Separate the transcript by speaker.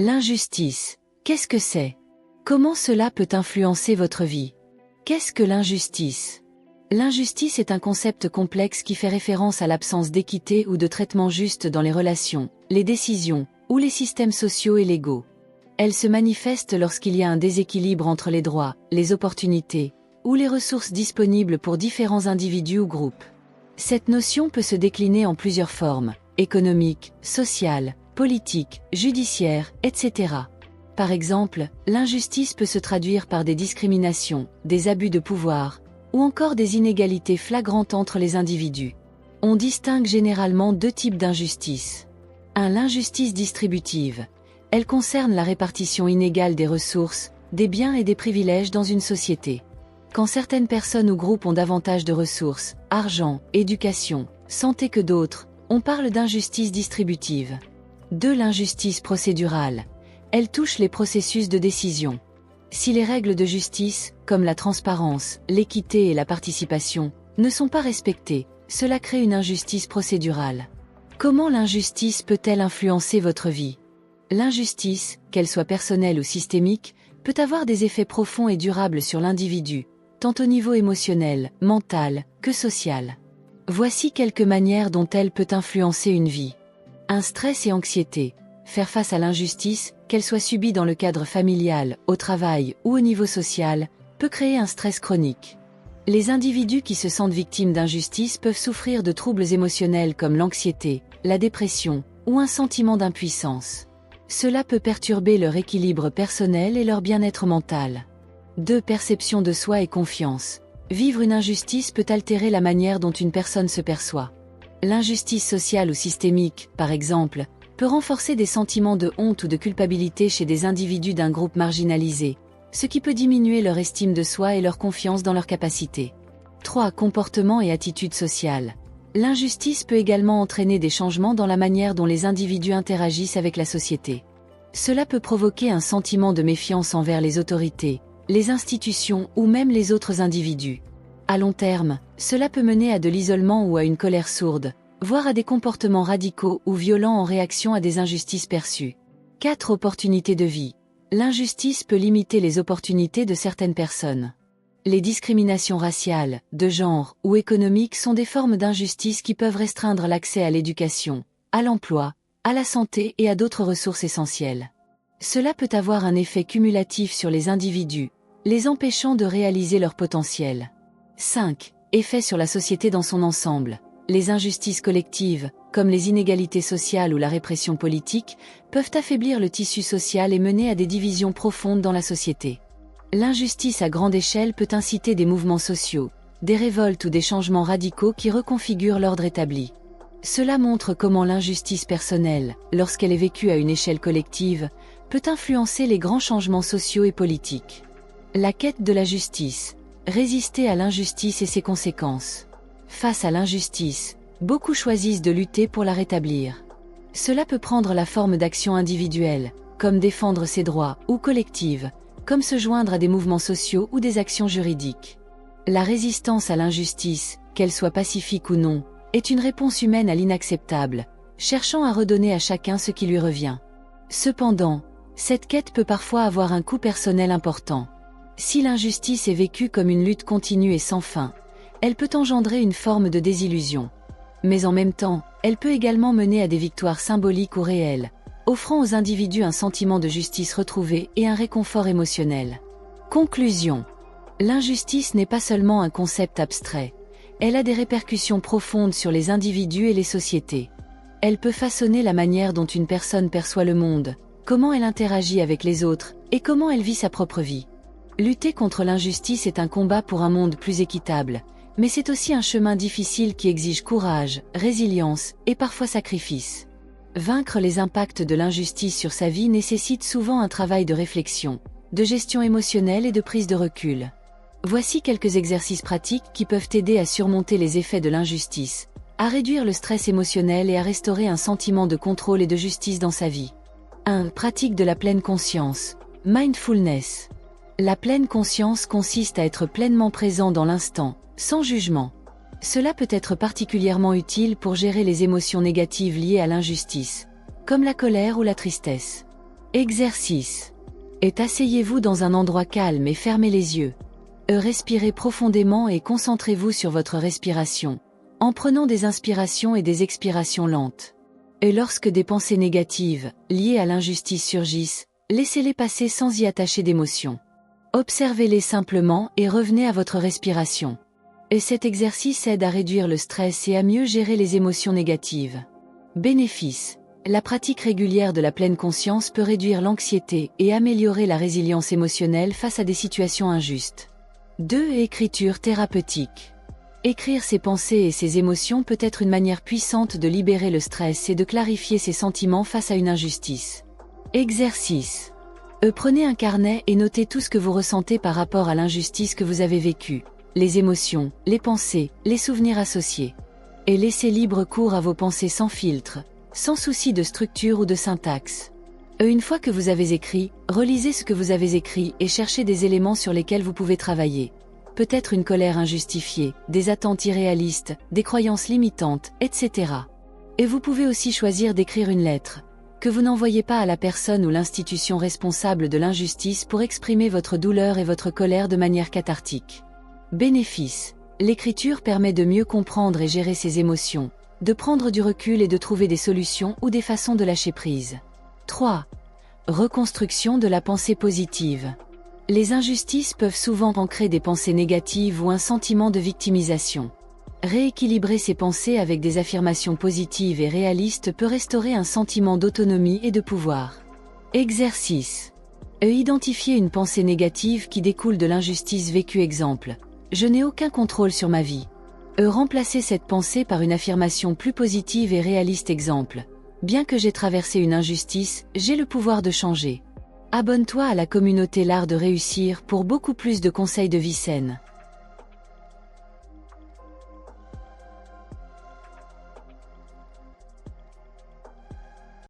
Speaker 1: L'injustice. Qu'est-ce que c'est? Comment cela peut influencer votre vie? Qu'est-ce que l'injustice? L'injustice est un concept complexe qui fait référence à l'absence d'équité ou de traitement juste dans les relations, les décisions, ou les systèmes sociaux et légaux. Elle se manifeste lorsqu'il y a un déséquilibre entre les droits, les opportunités, ou les ressources disponibles pour différents individus ou groupes. Cette notion peut se décliner en plusieurs formes, économiques, sociales, politiques, judiciaires, etc. Par exemple, l'injustice peut se traduire par des discriminations, des abus de pouvoir, ou encore des inégalités flagrantes entre les individus. On distingue généralement deux types d'injustice. 1. L'injustice distributive. Elle concerne la répartition inégale des ressources, des biens et des privilèges dans une société. Quand certaines personnes ou groupes ont davantage de ressources, argent, éducation, santé que d'autres, on parle d'injustice distributive. 2. L'injustice procédurale. Elle touche les processus de décision. Si les règles de justice, comme la transparence, l'équité et la participation, ne sont pas respectées, cela crée une injustice procédurale. Comment l'injustice peut-elle influencer votre vie? L'injustice, qu'elle soit personnelle ou systémique, peut avoir des effets profonds et durables sur l'individu, tant au niveau émotionnel, mental, que social. Voici quelques manières dont elle peut influencer une vie. 1. Stress et anxiété. Faire face à l'injustice, qu'elle soit subie dans le cadre familial, au travail ou au niveau social, peut créer un stress chronique. Les individus qui se sentent victimes d'injustice peuvent souffrir de troubles émotionnels comme l'anxiété, la dépression ou un sentiment d'impuissance. Cela peut perturber leur équilibre personnel et leur bien-être mental. 2. Perception de soi et confiance. Vivre une injustice peut altérer la manière dont une personne se perçoit. L'injustice sociale ou systémique, par exemple, peut renforcer des sentiments de honte ou de culpabilité chez des individus d'un groupe marginalisé, ce qui peut diminuer leur estime de soi et leur confiance dans leurs capacités. 3. Comportement et attitudes sociales. L'injustice peut également entraîner des changements dans la manière dont les individus interagissent avec la société. Cela peut provoquer un sentiment de méfiance envers les autorités, les institutions ou même les autres individus. À long terme, cela peut mener à de l'isolement ou à une colère sourde, voire à des comportements radicaux ou violents en réaction à des injustices perçues. 4. Opportunités de vie. L'injustice peut limiter les opportunités de certaines personnes. Les discriminations raciales, de genre ou économiques sont des formes d'injustice qui peuvent restreindre l'accès à l'éducation, à l'emploi, à la santé et à d'autres ressources essentielles. Cela peut avoir un effet cumulatif sur les individus, les empêchant de réaliser leur potentiel. 5. Effet sur la société dans son ensemble. Les injustices collectives, comme les inégalités sociales ou la répression politique, peuvent affaiblir le tissu social et mener à des divisions profondes dans la société. L'injustice à grande échelle peut inciter des mouvements sociaux, des révoltes ou des changements radicaux qui reconfigurent l'ordre établi. Cela montre comment l'injustice personnelle, lorsqu'elle est vécue à une échelle collective, peut influencer les grands changements sociaux et politiques. La quête de la justice. Résister à l'injustice et ses conséquences. Face à l'injustice, beaucoup choisissent de lutter pour la rétablir. Cela peut prendre la forme d'actions individuelles, comme défendre ses droits, ou collectives, comme se joindre à des mouvements sociaux ou des actions juridiques. La résistance à l'injustice, qu'elle soit pacifique ou non, est une réponse humaine à l'inacceptable, cherchant à redonner à chacun ce qui lui revient. Cependant, cette quête peut parfois avoir un coût personnel important. Si l'injustice est vécue comme une lutte continue et sans fin, elle peut engendrer une forme de désillusion. Mais en même temps, elle peut également mener à des victoires symboliques ou réelles, offrant aux individus un sentiment de justice retrouvée et un réconfort émotionnel. Conclusion. L'injustice n'est pas seulement un concept abstrait, elle a des répercussions profondes sur les individus et les sociétés. Elle peut façonner la manière dont une personne perçoit le monde, comment elle interagit avec les autres, et comment elle vit sa propre vie. Lutter contre l'injustice est un combat pour un monde plus équitable, mais c'est aussi un chemin difficile qui exige courage, résilience et parfois sacrifice. Vaincre les impacts de l'injustice sur sa vie nécessite souvent un travail de réflexion, de gestion émotionnelle et de prise de recul. Voici quelques exercices pratiques qui peuvent aider à surmonter les effets de l'injustice, à réduire le stress émotionnel et à restaurer un sentiment de contrôle et de justice dans sa vie. 1. Pratique de la pleine conscience. Mindfulness. La pleine conscience consiste à être pleinement présent dans l'instant, sans jugement. Cela peut être particulièrement utile pour gérer les émotions négatives liées à l'injustice, comme la colère ou la tristesse. Exercice. Asseyez-vous dans un endroit calme et fermez les yeux. Respirez profondément et concentrez-vous sur votre respiration, en prenant des inspirations et des expirations lentes. Et lorsque des pensées négatives, liées à l'injustice surgissent, laissez-les passer sans y attacher d'émotion. Observez-les simplement et revenez à votre respiration. Et cet exercice aide à réduire le stress et à mieux gérer les émotions négatives. Bénéfices. La pratique régulière de la pleine conscience peut réduire l'anxiété et améliorer la résilience émotionnelle face à des situations injustes. 2. Écriture thérapeutique. Écrire ses pensées et ses émotions peut être une manière puissante de libérer le stress et de clarifier ses sentiments face à une injustice. Exercice. Prenez un carnet et notez tout ce que vous ressentez par rapport à l'injustice que vous avez vécue, les émotions, les pensées, les souvenirs associés. Et laissez libre cours à vos pensées sans filtre, sans souci de structure ou de syntaxe. Une fois que vous avez écrit, relisez ce que vous avez écrit et cherchez des éléments sur lesquels vous pouvez travailler. Peut-être une colère injustifiée, des attentes irréalistes, des croyances limitantes, etc. Et vous pouvez aussi choisir d'écrire une lettre, que vous n'envoyez pas à la personne ou l'institution responsable de l'injustice pour exprimer votre douleur et votre colère de manière cathartique. Bénéfice. L'écriture permet de mieux comprendre et gérer ses émotions, de prendre du recul et de trouver des solutions ou des façons de lâcher prise. 3. Reconstruction de la pensée positive. Les injustices peuvent souvent ancrer des pensées négatives ou un sentiment de victimisation. Rééquilibrer ses pensées avec des affirmations positives et réalistes peut restaurer un sentiment d'autonomie et de pouvoir. Exercice. Identifier une pensée négative qui découle de l'injustice vécue. Exemple. Je n'ai aucun contrôle sur ma vie. Remplacer cette pensée par une affirmation plus positive et réaliste. Exemple. Bien que j'ai traversé une injustice, j'ai le pouvoir de changer. Abonne-toi à la communauté L'Art de Réussir pour beaucoup plus de conseils de vie saine.